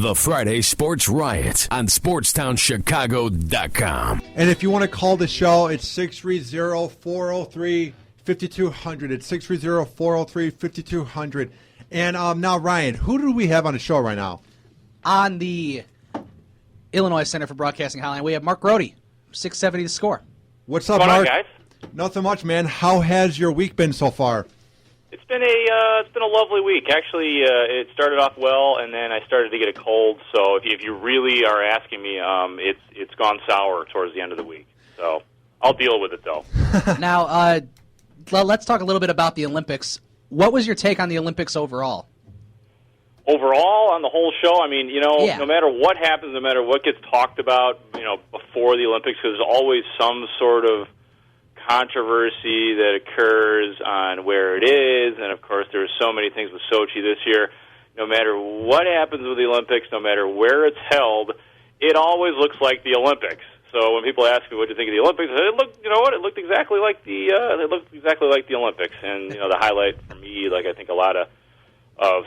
The Friday Sports Riot on SportsTownChicago.com. And if you want to call the show, it's 630-403-5200. It's 630-403-5200. And now, Ryan, who do we have on the show right now? On the Illinois Center for Broadcasting Hotline, we have Mark Grote, 670 The Score. What's up, What's Mark? going on, guys? Nothing much, man. How has your week been so far? It's been a lovely week. Actually, it started off well, and then I started to get a cold. So if you really are asking me, it's gone sour towards the end of the week. So I'll deal with it, though. Now, let's talk a little bit about the Olympics. What was your take on the Olympics overall? Overall, on the whole show, I mean, Yeah. No matter what happens, no matter what gets talked about, before the Olympics, because there's always some sort of controversy that occurs on where it is, and of course there's so many things with Sochi this year. No matter what happens with the Olympics, no matter where it's held, it always looks like the Olympics. So when people ask me what do you think of the Olympics, I say, it looked exactly like the Olympics. And the highlight for me, like I think a lot of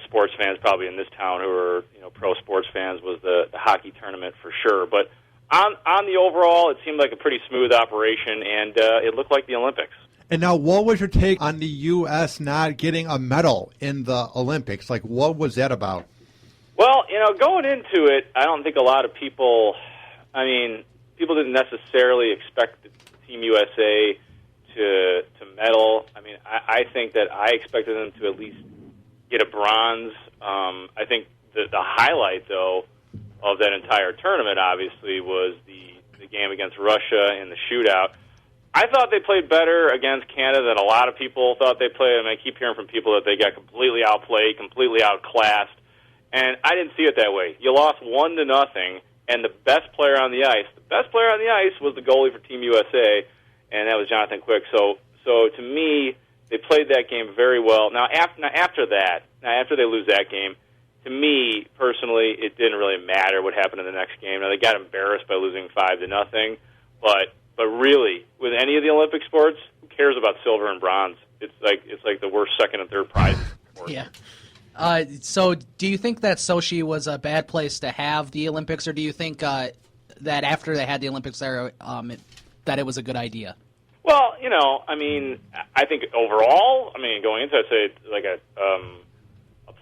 sports fans probably in this town who are pro sports fans, was the hockey tournament for sure. But on the overall, it seemed like a pretty smooth operation, and it looked like the Olympics. And now, what was your take on the U.S. not getting a medal in the Olympics? Like, what was that about? Well, going into it, I don't think a lot of people, people didn't necessarily expect the Team USA to medal. I mean, I think that I expected them to at least get a bronze. I think the highlight, though, of that entire tournament, obviously, was the game against Russia in the shootout. I thought they played better against Canada than a lot of people thought they played. I mean, I keep hearing from people that they got completely outplayed, completely outclassed, and I didn't see it that way. You lost 1-0, and the best player on the ice was the goalie for Team USA, and that was Jonathan Quick. So to me, they played that game very well. Now after they lose that game, to me, personally, it didn't really matter what happened in the next game. Now, they got embarrassed by losing 5-0, but really, with any of the Olympic sports, who cares about silver and bronze? It's like the worst second and third prize. Yeah. So do you think that Sochi was a bad place to have the Olympics, or do you think that after they had the Olympics there, that it was a good idea? Well, I think overall, going into it, I'd say like a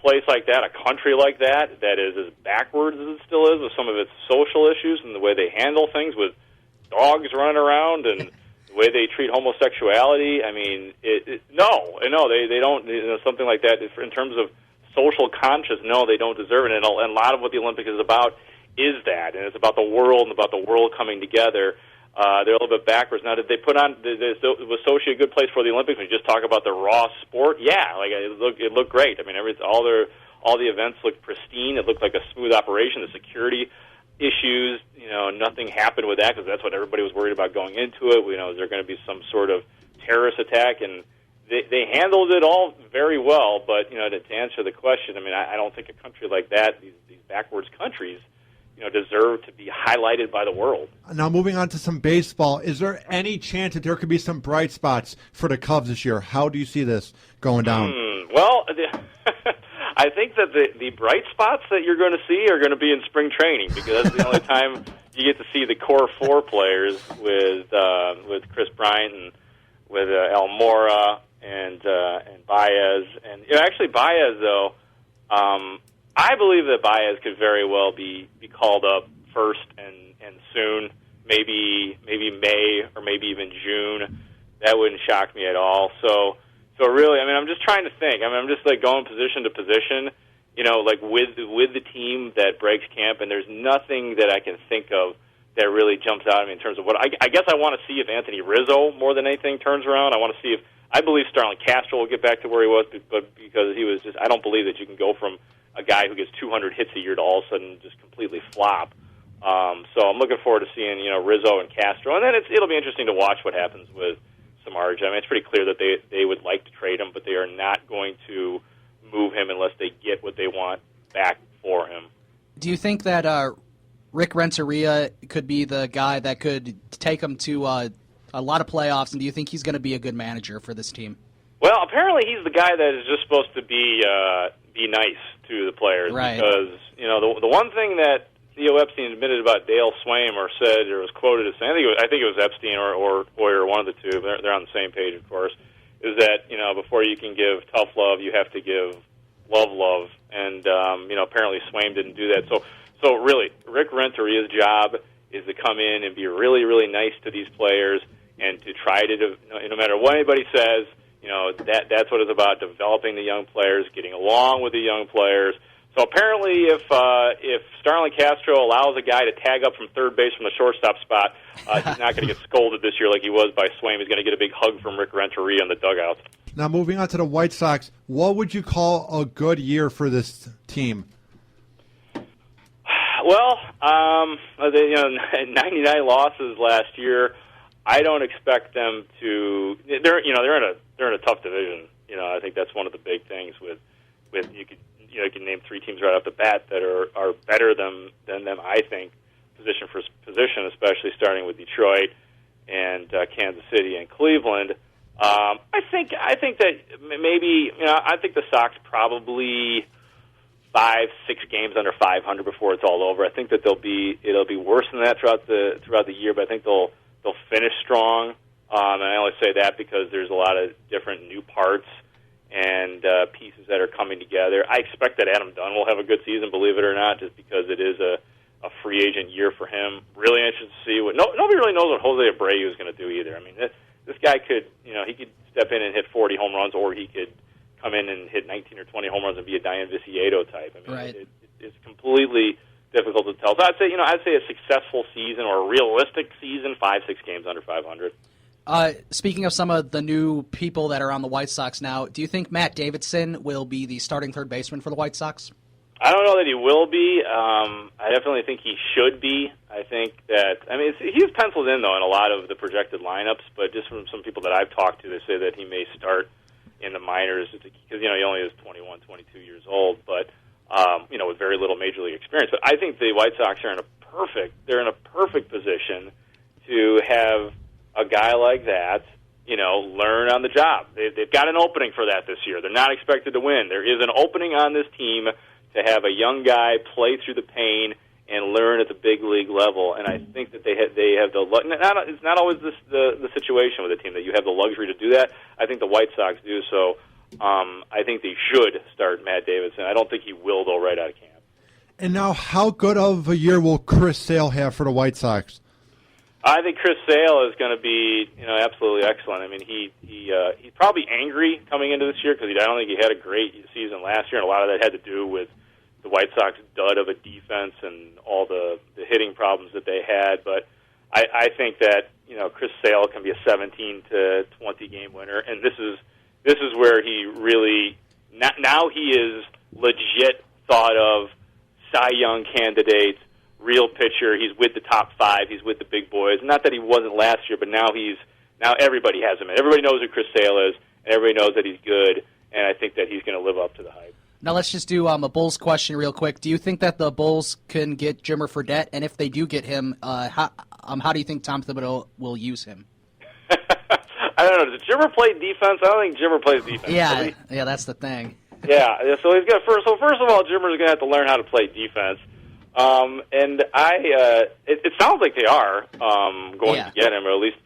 place like that, a country like that is as backwards as it still is with some of its social issues and the way they handle things with dogs running around and the way they treat homosexuality. They don't, something like that in terms of social conscience, no, they don't deserve it. And a lot of what the Olympics is about is that, and it's about the world and about the world coming together. They're a little bit backwards. Now, did they put on? Was Sochi a good place for the Olympics? When you just talk about the raw sport, yeah, it looked great. All the events looked pristine. It looked like a smooth operation. The security issues, nothing happened with that because that's what everybody was worried about going into it. Is there going to be some sort of terrorist attack? And they handled it all very well. But to answer the question, I don't think a country like that, these backwards countries, deserve to be highlighted by the world. Now, moving on to some baseball, is there any chance that there could be some bright spots for the Cubs this year? How do you see this going down? Well, I think that the bright spots that you're going to see are going to be in spring training because that's the only time you get to see the core four players with Chris Bryant and with Almora and Baez. And actually Baez, though, I believe that Baez could very well be called up first and soon, maybe May or maybe even June. That wouldn't shock me at all. So really, I'm just trying to think. I'm just like going position to position, like with the team that breaks camp, and there's nothing that I can think of that really jumps out at me in terms of what I guess I want to see if Anthony Rizzo more than anything turns around. I want to see if I believe Starlin Castro will get back to where he was, but because he was just, I don't believe that you can go from a guy who gets 200 hits a year to all of a sudden just completely flop. So I'm looking forward to seeing Rizzo and Castro, and then it'll be interesting to watch what happens with Samardzija. It's pretty clear that they would like to trade him, but they are not going to move him unless they get what they want back for him. Do you think that Rick Renteria could be the guy that could take them to a lot of playoffs, and do you think he's going to be a good manager for this team? Well, apparently he's the guy that is just supposed to be nice. to the players. Right. Because, the one thing that Theo Epstein admitted about Dale Swaim, or said, or was quoted as saying, I think it was Epstein or Hoyer, one of the two, they're on the same page, of course, is that, before you can give tough love, you have to give love. And, apparently Swaim didn't do that. So really, Rick Renteria's job is to come in and be really, really nice to these players and to try to, no matter what anybody says, that's what it's about, developing the young players, getting along with the young players. So apparently if Starlin Castro allows a guy to tag up from third base from the shortstop spot, he's not going to get scolded this year like he was by Swaim. He's going to get a big hug from Rick Renteria in the dugout. Now, moving on to the White Sox, what would you call a good year for this team? Well, 99 losses last year. I don't expect them to. They're in a tough division. I think that's one of the big things with you can name three teams right off the bat that are better than them. I think position for position, especially starting with Detroit and Kansas City and Cleveland. I think that maybe I think the Sox probably 5-6 games under 500 before it's all over. I think that it'll be worse than that throughout the year, but I think they'll finish strong. And I only say that because there's a lot of different new parts and pieces that are coming together. I expect that Adam Dunn will have a good season, believe it or not, just because it is a free agent year for him. Really interested to see what nobody really knows what Jose Abreu is going to do either. I mean, this guy could he could step in and hit 40 home runs, or he could come in and hit 19 or 20 home runs and be a Diane Viciedo type. I mean, right. It's completely difficult to tell. So I'd say a successful season or a realistic season, 5-6 games under 500. Speaking of some of the new people that are on the White Sox now, do you think Matt Davidson will be the starting third baseman for the White Sox? I don't know that he will be. I definitely think he should be. I think that, he's penciled in, though, in a lot of the projected lineups, but just from some people that I've talked to, they say that he may start in the minors because, he only is 21, 22 years old, but, with very little major league experience. But I think the White Sox are in a perfect position to have a guy like that, learn on the job. They've got an opening for that this year. They're not expected to win. There is an opening on this team to have a young guy play through the pain and learn at the big league level. And I think that they have the it's not always the situation with a team that you have the luxury to do that. I think the White Sox do. So I think they should start Matt Davidson. I don't think he will, though, right out of camp. And now, how good of a year will Chris Sale have for the White Sox? I think Chris Sale is going to be, absolutely excellent. I mean, he's probably angry coming into this year because I don't think he had a great season last year, and a lot of that had to do with the White Sox dud of a defense and all the hitting problems that they had. But I think that Chris Sale can be a 17 to 20 game winner, and this is where he really now he is legit thought of Cy Young candidate. Real pitcher. He's with the top 5. He's with the big boys. Not that he wasn't last year, but now everybody has him. Everybody knows who Chris Sale is, and everybody knows that he's good, and I think that he's going to live up to the hype. Now let's just do a Bulls question real quick. Do you think that the Bulls can get Jimmer Fredette? And if they do get him, how do you think Tom Thibodeau will use him? I don't know. Does Jimmer play defense? I don't think Jimmer plays defense. Yeah, that's the thing. Yeah, so he's got first of all, Jimmer's going to have to learn how to play defense. It sounds like they are going to get him, or at least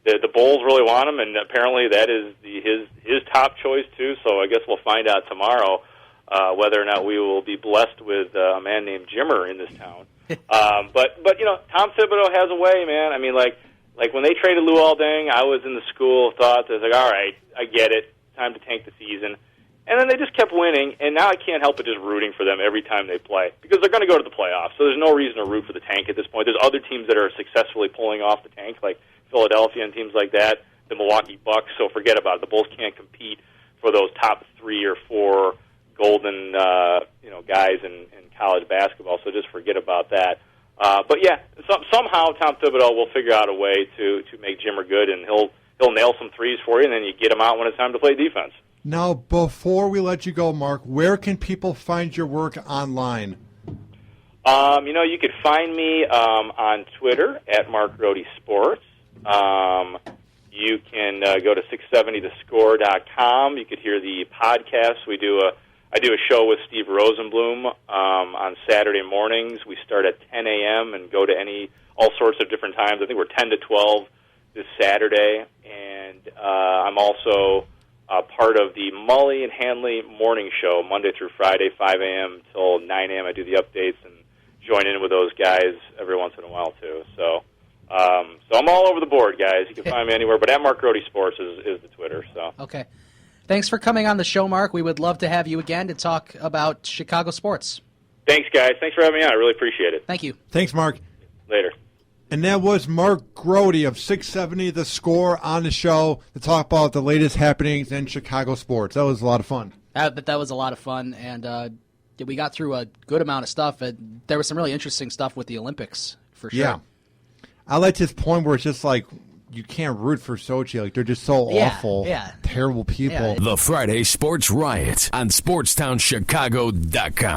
the Bulls really want him, and apparently that is his top choice too. So I guess we'll find out tomorrow whether or not we will be blessed with a man named Jimmer in this town. But Tom Thibodeau has a way, man. I mean, like when they traded Lou Alding, I was in the school of thought that I was like, all right, I get it, time to tank the season. And then they just kept winning, and now I can't help but just rooting for them every time they play because they're going to go to the playoffs. So there's no reason to root for the tank at this point. There's other teams that are successfully pulling off the tank, like Philadelphia and teams like that, the Milwaukee Bucks. So forget about it. The Bulls can't compete for those top 3 or 4 golden guys in college basketball. So just forget about that. But yeah, somehow Tom Thibodeau will figure out a way to make Jimmer good, and he'll nail some threes for you, and then you get him out when it's time to play defense. Now, before we let you go, Mark, where can people find your work online? You could find me on Twitter at Mark Grote Sports. You can go to 670thescore.com. You could hear the podcast. We do I do a show with Steve Rosenblum on Saturday mornings. We start at 10 a.m. and go to all sorts of different times. I think we're 10 to 12 this Saturday. And I'm also part of the Mully and Hanley morning show, Monday through Friday, 5 a.m. till 9 a.m. I do the updates and join in with those guys every once in a while, too. So I'm all over the board, guys. You can find me anywhere, but at Mark Grote Sports is the Twitter. So Okay. Thanks for coming on the show, Mark. We would love to have you again to talk about Chicago sports. Thanks, guys. Thanks for having me on. I really appreciate it. Thank you. Thanks, Mark. Later. And that was Mark Grote of 670 The Score on the show to talk about the latest happenings in Chicago sports. That was a lot of fun. That was a lot of fun, and we got through a good amount of stuff. There was some really interesting stuff with the Olympics, for sure. Yeah. I like this point where it's just like you can't root for Sochi. Like, they're just so awful, terrible people. The Friday Sports Riot on SportsTownChicago.com.